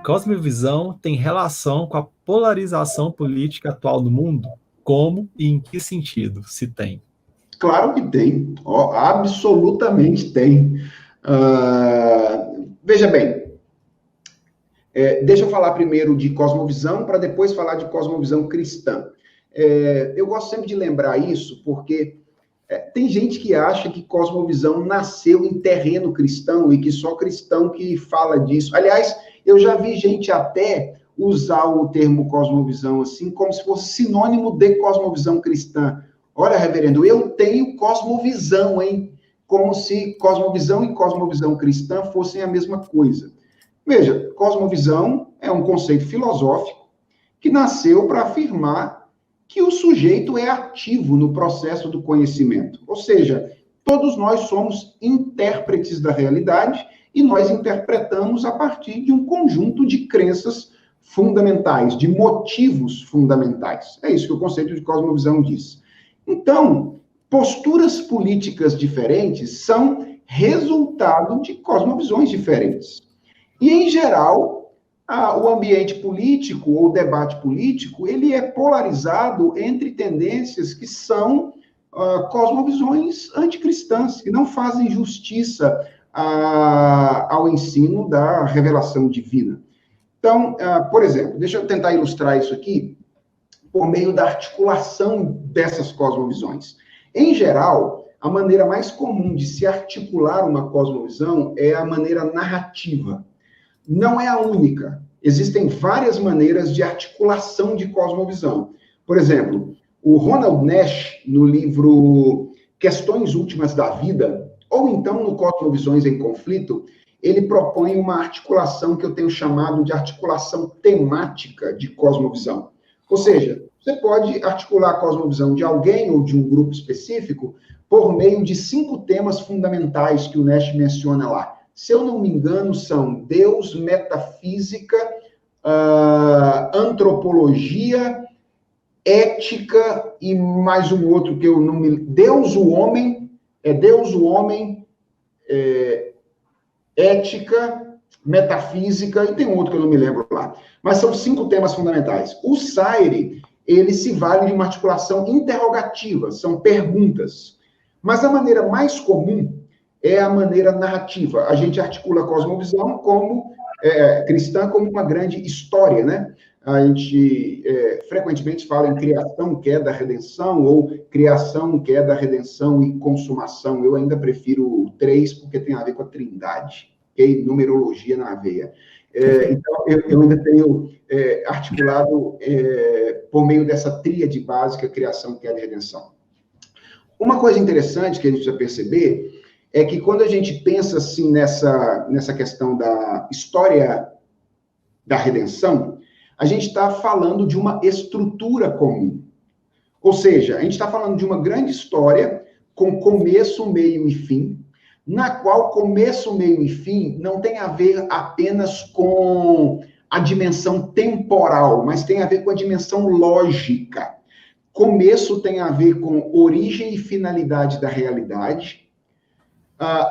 cosmovisão tem relação com a polarização política atual do mundo? Como e em que sentido, se tem? Claro que tem, ó, absolutamente tem. Veja bem, deixa eu falar primeiro de cosmovisão, para depois falar de cosmovisão cristã. Eu gosto sempre de lembrar isso, porque tem gente que acha que cosmovisão nasceu em terreno cristão e que só cristão que fala disso. Aliás, eu já vi gente até usar o termo cosmovisão assim, como se fosse sinônimo de cosmovisão cristã. Olha, reverendo, eu tenho cosmovisão, hein? Como se cosmovisão e cosmovisão cristã fossem a mesma coisa. Veja, cosmovisão é um conceito filosófico que nasceu para afirmar que o sujeito é ativo no processo do conhecimento. Ou seja, todos nós somos intérpretes da realidade e nós interpretamos a partir de um conjunto de crenças fundamentais, de motivos fundamentais. É isso que o conceito de cosmovisão diz. Então, posturas políticas diferentes são resultado de cosmovisões diferentes. E, em geral, o ambiente político ou o debate político, ele é polarizado entre tendências que são cosmovisões anticristãs, que não fazem justiça ao ensino da revelação divina. Então, por exemplo, deixa eu tentar ilustrar isso aqui por meio da articulação dessas cosmovisões. Em geral, a maneira mais comum de se articular uma cosmovisão é a maneira narrativa. Não é a única. Existem várias maneiras de articulação de cosmovisão. Por exemplo, o Ronald Nash, no livro Questões Últimas da Vida, ou então no Cosmovisões em Conflito, ele propõe uma articulação que eu tenho chamado de articulação temática de cosmovisão. Ou seja, você pode articular a cosmovisão de alguém ou de um grupo específico por meio de 5 temas fundamentais que o Nash menciona lá. Se eu não me engano, são Deus, metafísica, antropologia, ética e mais um outro que eu não me... Deus, o homem, ética, metafísica, e tem um outro que eu não me lembro lá. Mas são 5 temas fundamentais. O Saire, ele se vale de uma articulação interrogativa, são perguntas. Mas a maneira mais comum é a maneira narrativa. A gente articula a cosmovisão como cristã como uma grande história, né? A gente frequentemente fala em criação, queda, redenção, ou criação, queda, redenção e consumação. Eu ainda prefiro 3, porque tem a ver com a trindade, okay? Numerologia na veia. Então, eu ainda tenho articulado por meio dessa tríade básica, criação, queda e redenção. Uma coisa interessante que a gente precisa perceber é que quando a gente pensa assim nessa questão da história da redenção, a gente está falando de uma estrutura comum. Ou seja, a gente está falando de uma grande história com começo, meio e fim, na qual começo, meio e fim não tem a ver apenas com a dimensão temporal, mas tem a ver com a dimensão lógica. Começo tem a ver com origem e finalidade da realidade.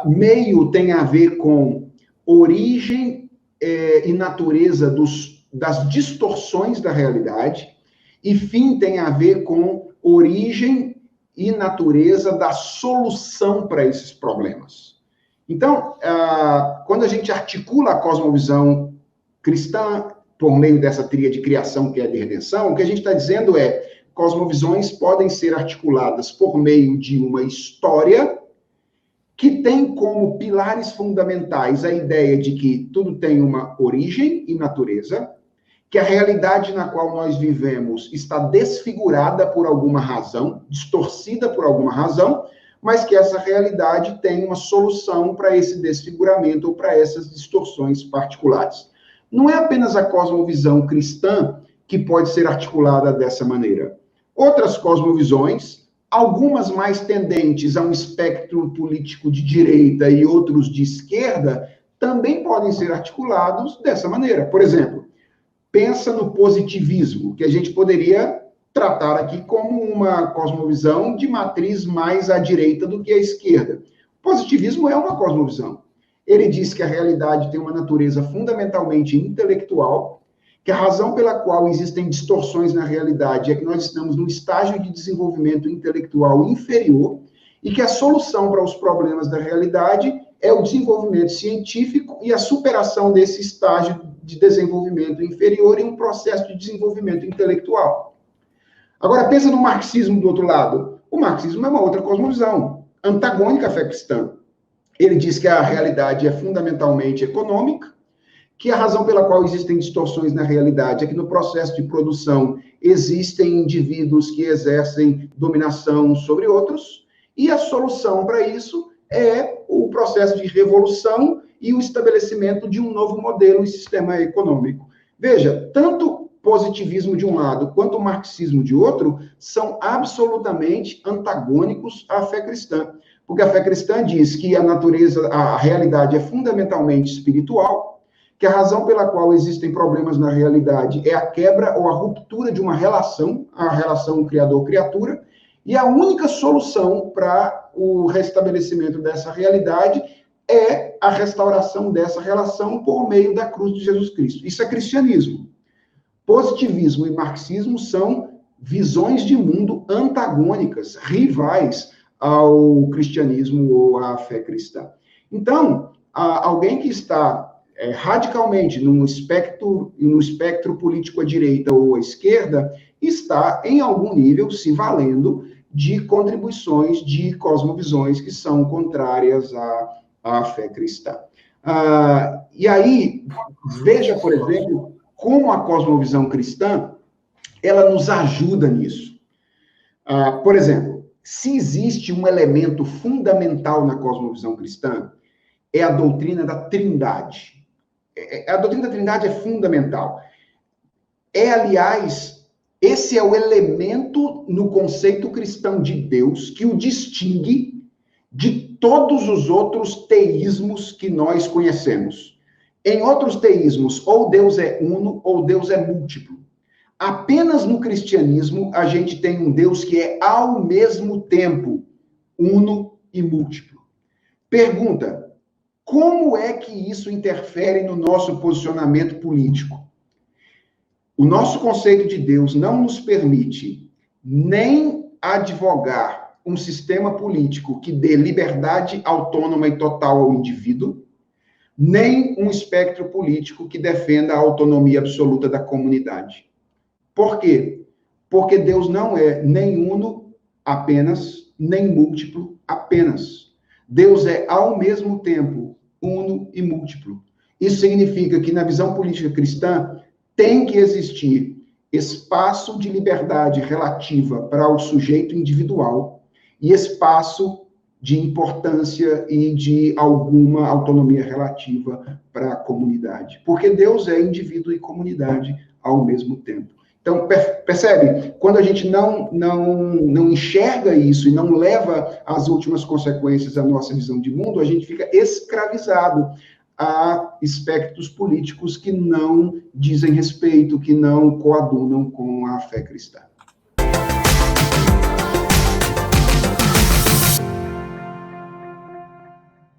Meio tem a ver com origem e natureza das distorções da realidade, e fim tem a ver com origem e natureza da solução para esses problemas. Então, quando a gente articula a cosmovisão cristã por meio dessa tríade de criação, que é de redenção, o que a gente está dizendo é cosmovisões podem ser articuladas por meio de uma história que tem como pilares fundamentais a ideia de que tudo tem uma origem e natureza, que a realidade na qual nós vivemos está desfigurada por alguma razão, distorcida por alguma razão, mas que essa realidade tem uma solução para esse desfiguramento ou para essas distorções particulares. Não é apenas a cosmovisão cristã que pode ser articulada dessa maneira. Outras cosmovisões, algumas mais tendentes a um espectro político de direita e outros de esquerda, também podem ser articulados dessa maneira. Por exemplo, pensa no positivismo, que a gente poderia tratar aqui como uma cosmovisão de matriz mais à direita do que à esquerda. O positivismo é uma cosmovisão. Ele diz que a realidade tem uma natureza fundamentalmente intelectual, que a razão pela qual existem distorções na realidade é que nós estamos num estágio de desenvolvimento intelectual inferior e que a solução para os problemas da realidade é o desenvolvimento científico e a superação desse estágio de desenvolvimento inferior em um processo de desenvolvimento intelectual. Agora, pensa no marxismo do outro lado. O marxismo é uma outra cosmovisão, antagônica à fé cristã. Ele diz que a realidade é fundamentalmente econômica, que a razão pela qual existem distorções na realidade é que no processo de produção existem indivíduos que exercem dominação sobre outros, e a solução para isso é o processo de revolução e o estabelecimento de um novo modelo e sistema econômico. Veja, tanto positivismo de um lado quanto o marxismo de outro são absolutamente antagônicos à fé cristã, porque a fé cristã diz que a natureza, a realidade é fundamentalmente espiritual, que a razão pela qual existem problemas na realidade é a quebra ou a ruptura de uma relação, a relação criador-criatura, e a única solução para o restabelecimento dessa realidade é a restauração dessa relação por meio da cruz de Jesus Cristo. Isso é cristianismo. Positivismo e marxismo são visões de mundo antagônicas, rivais ao cristianismo ou à fé cristã. Então, alguém que está radicalmente no espectro político à direita ou à esquerda está, em algum nível, se valendo de contribuições de cosmovisões que são contrárias à fé cristã. E aí, veja, por exemplo, como a cosmovisão cristã, ela nos ajuda nisso. Por exemplo, se existe um elemento fundamental na cosmovisão cristã, é a doutrina da Trindade. A doutrina da Trindade é fundamental. Aliás, esse é o elemento no conceito cristão de Deus que o distingue de todos os outros teísmos que nós conhecemos. Em outros teísmos, ou Deus é uno, ou Deus é múltiplo. Apenas no cristianismo, a gente tem um Deus que é, ao mesmo tempo, uno e múltiplo. Pergunta, como é que isso interfere no nosso posicionamento político? O nosso conceito de Deus não nos permite nem advogar um sistema político que dê liberdade autônoma e total ao indivíduo, nem um espectro político que defenda a autonomia absoluta da comunidade. Por quê? Porque Deus não é nem uno apenas, nem múltiplo apenas. Deus é, ao mesmo tempo, uno e múltiplo. Isso significa que, na visão política cristã, tem que existir espaço de liberdade relativa para o sujeito individual e espaço de importância e de alguma autonomia relativa para a comunidade. Porque Deus é indivíduo e comunidade ao mesmo tempo. Então, percebe? Quando a gente não enxerga isso e não leva as últimas consequências à nossa visão de mundo, a gente fica escravizado a espectros políticos que não dizem respeito, que não coadunam com a fé cristã.